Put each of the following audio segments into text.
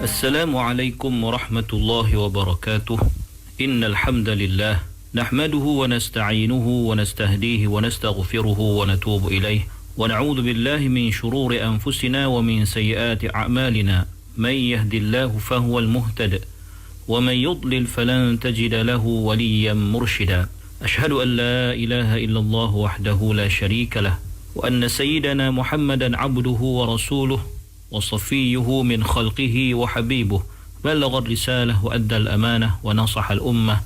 السلام عليكم ورحمة الله وبركاته. إن الحمد لله نحمده ونستعينه ونستهديه ونستغفره ونتوب إليه ونعوذ بالله من شرور أنفسنا ومن سيئات أعمالنا. من يهد الله فهو المهتد ومن يضلل فلن تجد له وليا مرشدا. أشهد أن لا إله إلا الله وحده لا شريك له وأن سيدنا محمدا عبده ورسوله وصفيه من خلقه وحبيبه بلغ الرسالة وأدى الأمانة ونصح الأمة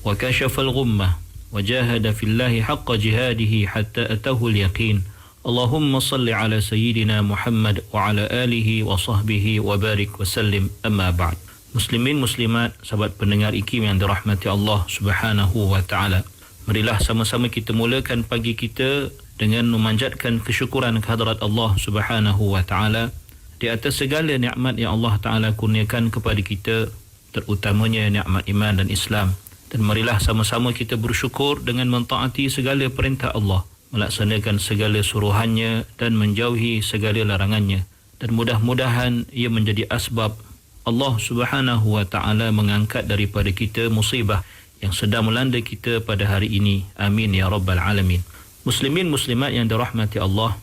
وكشف الغمة وجاهد في الله حق جهاده حتى أتاه اليقين. اللهم صل على سيدنا محمد وعلى آله وصحبه وبارك وسلم. أما بعد. Muslimin muslimat, sahabat pendengar IKIM yang dirahmati Allah Subhanahu wa taala. Marilah sama-sama kita mulakan pagi kita dengan memanjatkan kesyukuran kehadrat Allah Subhanahu wa taala di atas segala nikmat yang Allah taala kurniakan kepada kita, terutamanya nikmat iman dan Islam. Dan marilah sama-sama kita bersyukur dengan mentaati segala perintah Allah, melaksanakan segala suruhannya dan menjauhi segala larangannya. Dan mudah-mudahan ia menjadi asbab Allah Subhanahu wa taala mengangkat daripada kita musibah yang sedang melanda kita pada hari ini. Amin ya rabbal alamin. Muslimin muslimat yang dirahmati Allah,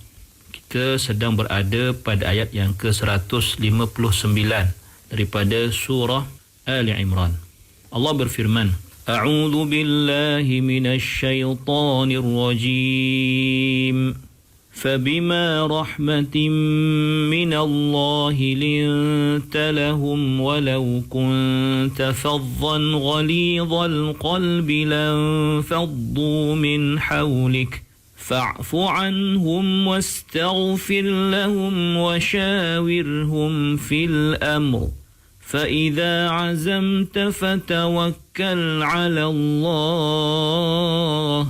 kita sedang berada pada ayat yang ke-159 daripada surah Ali Imran. Allah berfirman, A'udzu billahi minasy syaithanir rajim. فبما رحمة من الله لنت لهم ولو كنت فظا غليظ القلب لانفضوا من حولك فاعف عنهم واستغفر لهم وشاورهم في الأمر فإذا عزمت فتوكل على الله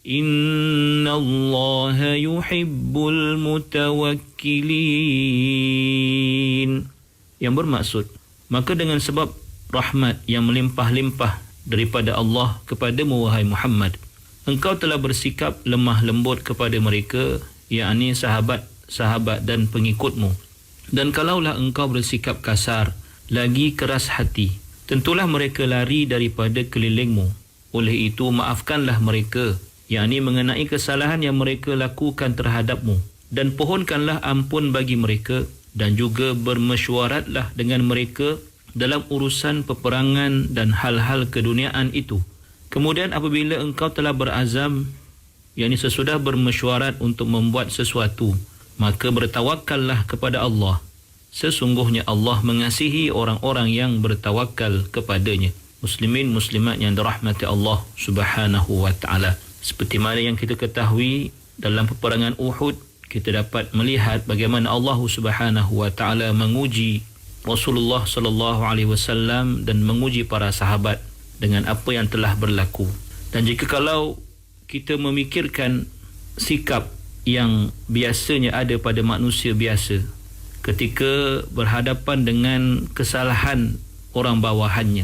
Inna Allah yuhibbul mutawakkilin. Yang bermaksud, maka dengan sebab rahmat yang melimpah-limpah daripada Allah kepadamu wahai Muhammad, engkau telah bersikap lemah lembut kepada mereka, yakni sahabat-sahabat dan pengikutmu. Dan kalaulah engkau bersikap kasar, lagi keras hati, tentulah mereka lari daripada kelilingmu. Oleh itu maafkanlah mereka, yakni mengenai kesalahan yang mereka lakukan terhadapmu, dan pohonkanlah ampun bagi mereka, dan juga bermesyuaratlah dengan mereka dalam urusan peperangan dan hal-hal keduniaan itu. Kemudian apabila engkau telah berazam, yakni sesudah bermesyuarat untuk membuat sesuatu, maka bertawakallah kepada Allah. Sesungguhnya Allah mengasihi orang-orang yang bertawakal kepadanya. Muslimin muslimat yang dirahmati Allah Subhanahu wa taala. Seperti mana yang kita ketahui, dalam peperangan Uhud kita dapat melihat bagaimana Allah Subhanahu wa taala menguji Rasulullah sallallahu alaihi wasallam dan menguji para sahabat dengan apa yang telah berlaku. Dan jika kalau kita memikirkan sikap yang biasanya ada pada manusia biasa ketika berhadapan dengan kesalahan orang bawahannya,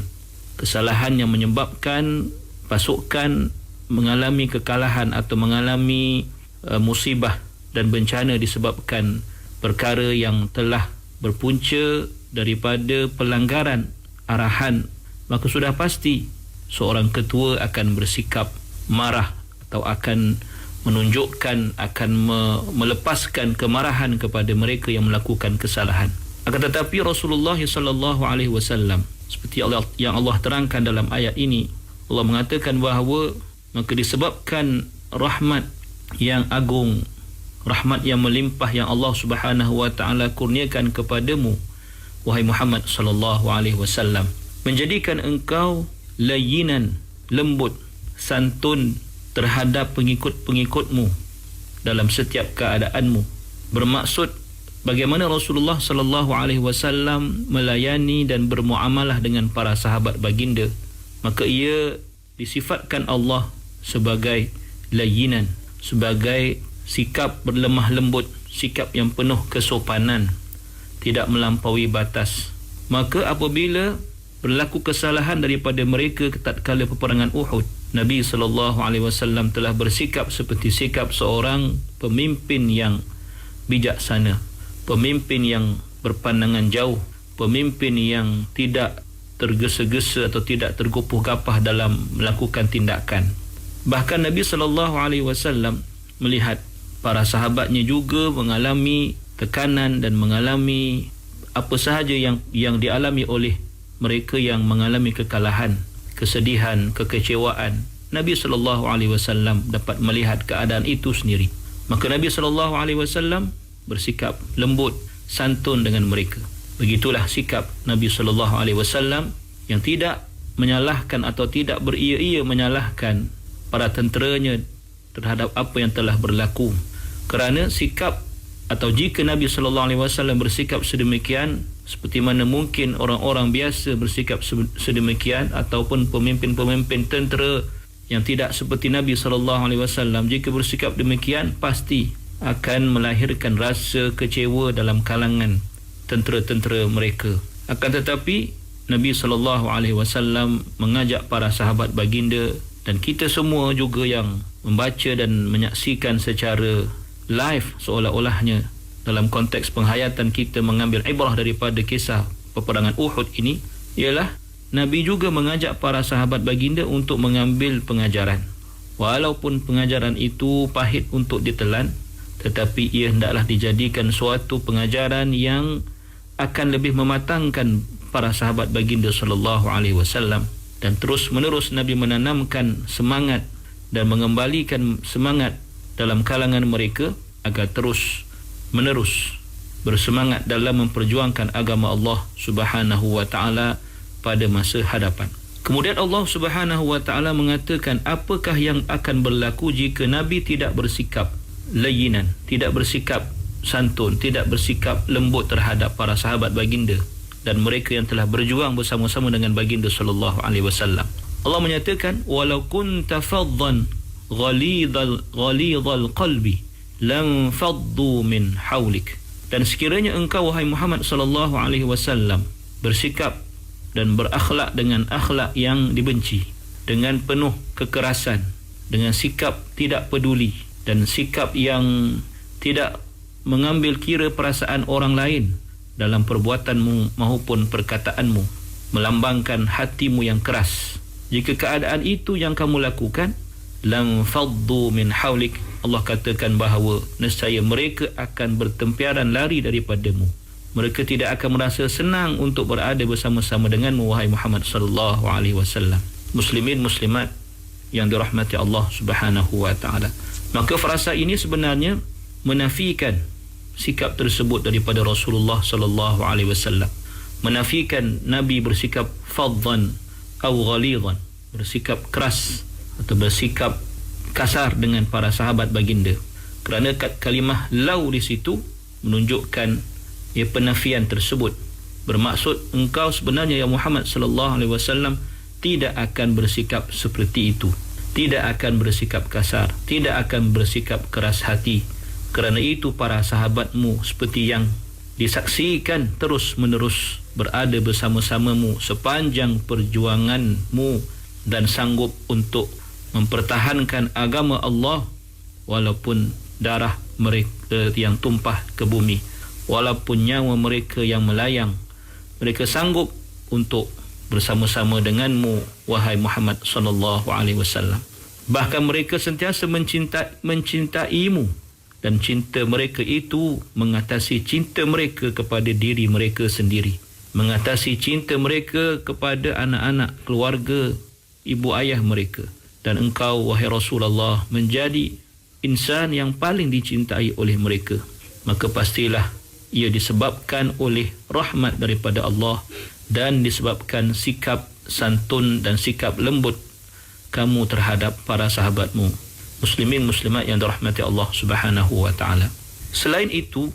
kesalahan yang menyebabkan pasukan mengalami kekalahan atau mengalami musibah dan bencana disebabkan perkara yang telah berpunca daripada pelanggaran arahan, maka sudah pasti seorang ketua akan bersikap marah atau akan menunjukkan, akan melepaskan kemarahan kepada mereka yang melakukan kesalahan. Akan tetapi Rasulullah sallallahu alaihi wasallam, seperti yang Allah terangkan dalam ayat ini, Allah mengatakan bahawa maka disebabkan rahmat yang agung, rahmat yang melimpah yang Allah Subhanahu wa taala kurniakan kepadamu wahai Muhammad sallallahu alaihi wasallam, menjadikan engkau layyinan, lembut, santun terhadap pengikut-pengikutmu dalam setiap keadaanmu. Bermaksud bagaimana Rasulullah sallallahu alaihi wasallam melayani dan bermuamalah dengan para sahabat baginda, maka ia disifatkan Allah sebagai layyinan, sebagai sikap berlemah lembut, sikap yang penuh kesopanan, tidak melampaui batas. Maka apabila berlaku kesalahan daripada mereka tatkala peperangan Uhud, Nabi SAW telah bersikap seperti sikap seorang pemimpin yang bijaksana, pemimpin yang berpandangan jauh, pemimpin yang tidak tergesa-gesa atau tidak tergopoh gapah dalam melakukan tindakan. Bahkan Nabi SAW melihat para sahabatnya juga mengalami tekanan dan mengalami apa sahaja yang dialami oleh mereka yang mengalami kekalahan, kesedihan, kekecewaan. Nabi SAW dapat melihat keadaan itu sendiri. Maka Nabi SAW bersikap lembut, santun dengan mereka. Begitulah sikap Nabi SAW yang tidak menyalahkan atau tidak beria-ia menyalahkan para tenteranya terhadap apa yang telah berlaku. Kerana sikap atau jika Nabi SAW bersikap sedemikian, seperti mana mungkin orang-orang biasa bersikap sedemikian, ataupun pemimpin-pemimpin tentera yang tidak seperti Nabi SAW, jika bersikap demikian pasti akan melahirkan rasa kecewa dalam kalangan tentera-tentera mereka. Akan tetapi Nabi SAW mengajak para sahabat baginda dan kita semua juga yang membaca dan menyaksikan secara live seolah-olahnya dalam konteks penghayatan kita mengambil ibrah daripada kisah peperangan Uhud ini, ialah Nabi juga mengajak para sahabat baginda untuk mengambil pengajaran. Walaupun pengajaran itu pahit untuk ditelan, tetapi ia hendaklah dijadikan suatu pengajaran yang akan lebih mematangkan para sahabat baginda sallallahu alaihi wasallam. Dan terus menerus Nabi menanamkan semangat dan mengembalikan semangat dalam kalangan mereka agar terus menerus bersemangat dalam memperjuangkan agama Allah Subhanahu wa taala pada masa hadapan. Kemudian Allah Subhanahu wa taala mengatakan, apakah yang akan berlaku jika Nabi tidak bersikap layyinan, tidak bersikap santun, tidak bersikap lembut terhadap para sahabat baginda dan mereka yang telah berjuang bersama-sama dengan baginda sallallahu alaihi wasallam. Allah menyatakan, walau kunta faddan ghalidhal qalbi lam faddu min hawlik. Dan sekiranya engkau wahai Muhammad sallallahu alaihi wasallam bersikap dan berakhlak dengan akhlak yang dibenci, dengan penuh kekerasan, dengan sikap tidak peduli dan sikap yang tidak mengambil kira perasaan orang lain dalam perbuatanmu maupun perkataanmu, melambangkan hatimu yang keras. Jika keadaan itu yang kamu lakukan, lam faddu min hawlik, Allah katakan bahawa nescaya mereka akan bertempiaran lari daripadamu. Mereka tidak akan merasa senang untuk berada bersama-sama denganmu wahai Muhammad sallallahu alaihi wasallam. Muslimin muslimat yang dirahmati Allah Subhanahu wa taala. Maka frasa ini sebenarnya menafikan sikap tersebut daripada Rasulullah sallallahu alaihi wasallam, menafikan Nabi bersikap faddan atau ghalidhan, bersikap keras atau bersikap kasar dengan para sahabat baginda. Kerana kalimah lau di situ menunjukkan penafian tersebut, bermaksud engkau sebenarnya ya Muhammad sallallahu alaihi wasallam tidak akan bersikap seperti itu, tidak akan bersikap kasar, tidak akan bersikap keras hati. Kerana itu para sahabatmu seperti yang disaksikan terus menerus berada bersama-samamu sepanjang perjuanganmu dan sanggup untuk mempertahankan agama Allah walaupun darah mereka yang tumpah ke bumi, walaupun nyawa mereka yang melayang. Mereka sanggup untuk bersama-sama denganmu wahai Muhammad sallallahu alaihi wasallam. Bahkan mereka sentiasa mencintaimu, dan cinta mereka itu mengatasi cinta mereka kepada diri mereka sendiri, mengatasi cinta mereka kepada anak-anak, keluarga, ibu ayah mereka. Dan engkau wahai Rasulullah menjadi insan yang paling dicintai oleh mereka. Maka pastilah ia disebabkan oleh rahmat daripada Allah dan disebabkan sikap santun dan sikap lembut kamu terhadap para sahabatmu. Muslimin muslimat yang dirahmati Allah Subhanahu wa taala. Selain itu,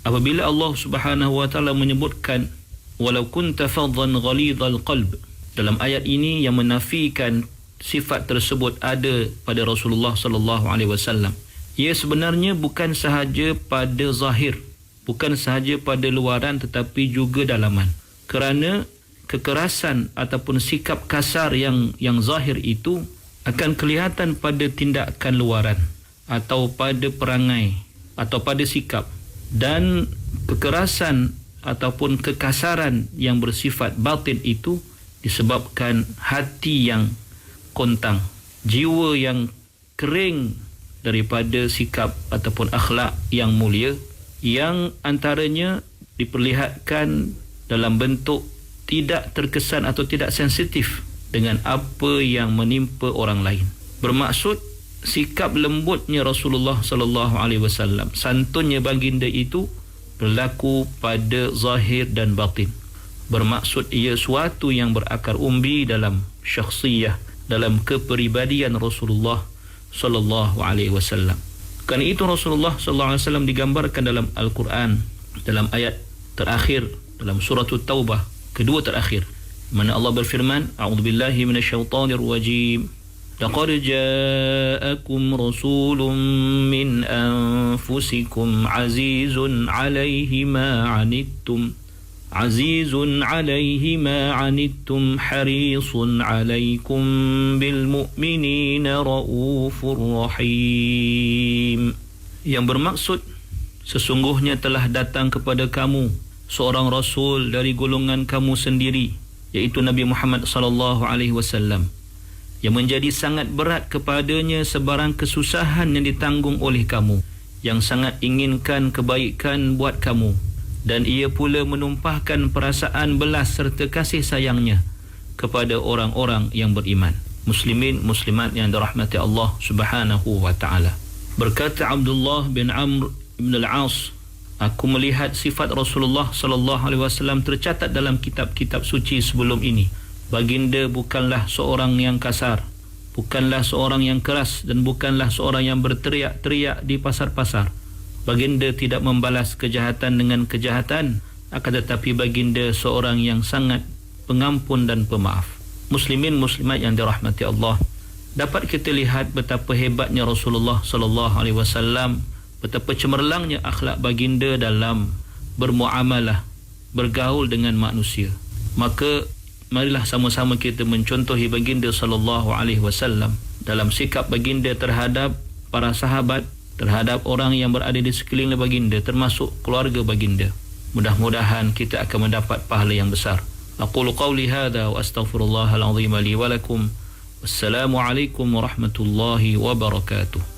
apabila Allah Subhanahu wa taala menyebutkan walau kunta faddan ghalidhal qalb, dalam ayat ini yang menafikan sifat tersebut ada pada Rasulullah sallallahu alaihi wasallam. Ia sebenarnya bukan sahaja pada zahir, bukan sahaja pada luaran, tetapi juga dalaman. Kerana kekerasan ataupun sikap kasar yang zahir itu akan kelihatan pada tindakan luaran atau pada perangai atau pada sikap, dan kekerasan ataupun kekasaran yang bersifat batin itu disebabkan hati yang kontang, jiwa yang kering daripada sikap ataupun akhlak yang mulia, yang antaranya diperlihatkan dalam bentuk tidak terkesan atau tidak sensitif dengan apa yang menimpa orang lain. Bermaksud sikap lembutnya Rasulullah sallallahu alaihi wasallam, santunnya baginda itu berlaku pada zahir dan batin. Bermaksud ia suatu yang berakar umbi dalam syakhsiyah, dalam kepribadian Rasulullah sallallahu alaihi wasallam. Kerana itu Rasulullah sallallahu alaihi wasallam digambarkan dalam Al-Quran dalam ayat terakhir dalam surah Taubah, kedua terakhir, mana Allah berfirman, a'udzubillahi minasyaitonir rajim, laqad ja'akum rasulun min anfusikum azizun 'alaihi ma 'anittum harisun 'alaikum bil mu'minina raufur rahim. Yang bermaksud, sesungguhnya telah datang kepada kamu seorang rasul dari golongan kamu sendiri, iaitu Nabi Muhammad sallallahu alaihi wasallam, yang menjadi sangat berat kepadanya sebarang kesusahan yang ditanggung oleh kamu, yang sangat inginkan kebaikan buat kamu, dan ia pula menumpahkan perasaan belas serta kasih sayangnya kepada orang-orang yang beriman. Muslimin muslimat yang dirahmati Allah Subhanahu wa taala. Berkata Abdullah bin Amr bin al-As, aku melihat sifat Rasulullah sallallahu alaihi wasallam tercatat dalam kitab-kitab suci sebelum ini. Baginda bukanlah seorang yang kasar, bukanlah seorang yang keras, dan bukanlah seorang yang berteriak-teriak di pasar-pasar. Baginda tidak membalas kejahatan dengan kejahatan, akan tetapi baginda seorang yang sangat pengampun dan pemaaf. Muslimin muslimat yang dirahmati Allah, dapat kita lihat betapa hebatnya Rasulullah sallallahu alaihi wasallam, betapa cemerlangnya akhlak baginda dalam bermuamalah, bergaul dengan manusia. Maka marilah sama-sama kita mencontohi baginda sallallahu alaihi wasallam dalam sikap baginda terhadap para sahabat, terhadap orang yang berada di sekeliling baginda, termasuk keluarga baginda. Mudah-mudahan kita akan mendapat pahala yang besar. Aqulu qawli hadha wa astaghfirullahal azim li wa lakum. Wassalamu alaikum warahmatullahi wabarakatuh.